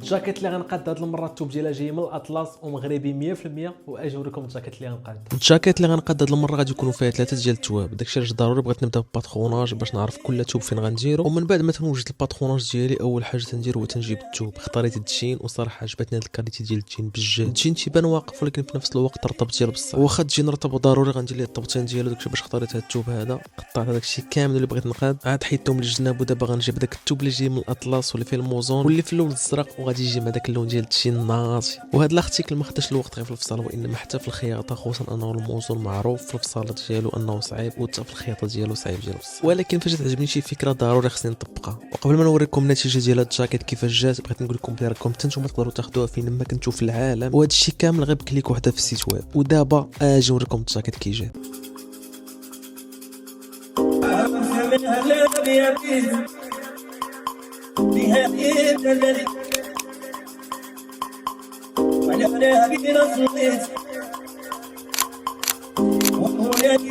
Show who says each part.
Speaker 1: الجاكيت اللي غنقاد هاد المره التوب ديالها جاي من الاطلس ومغربي 100%. واجي نوريكم الجاكيت اللي غنقاد.
Speaker 2: الجاكيت اللي غنقاد هاد المره غادي يكونوا فيها 3 ديال التواب. داكشي علاش ضروري بغيت نبدا بالباتروناج باش نعرف كل توب فين غنديرو، ومن بعد ما تنوجد الباتروناج ديالي اول حاجه تندير هو تنجيب التوب. اختاريت التشين وصراحه عجبتني هاد الكاليتي ديال التشين بجد. التشين تيبان واقف ولكن في نفس الوقت رطب ديال بصح، واخا تجي نرطب ضروري غندير ليه الطبطين ديالو. داكشي باش اختاريت هاد التوب هذا. قطعت داكشي كامل اللي بغيت نقاد، عاد حيدتهم للجناب. ودابا غنجيب داك التوب اللي جاي من الاطلس واللي فيه الموزون واللي في الاول الزرق، وغادي يجي مع داك اللون ديال التشين الناصي. وهاد لاختيكل ما خداش الوقت غير في الفصاله وانما حتى في الخياطه، خصوصا انه الموزون معروف في الفصاله ديالو انه صعيب، وحتى في الخياطه ديالو صعيب ديال بصح. ولكن فاش تعجبني شي فكره ضروري خصني نطبقها. وقبل ما نوريكم النتيجه ديال هاد الجاكيت كيفاش جات، بغيت نقول لكم بلي راكم حتى نتوما تقدروا تاخذوها فين ما كنتو في العالم، وهذا الشيء كامل غير بكليك وحده في السيت ويب. ودابا اجي نوريكم الجاكيت كي جات.
Speaker 3: وهو يا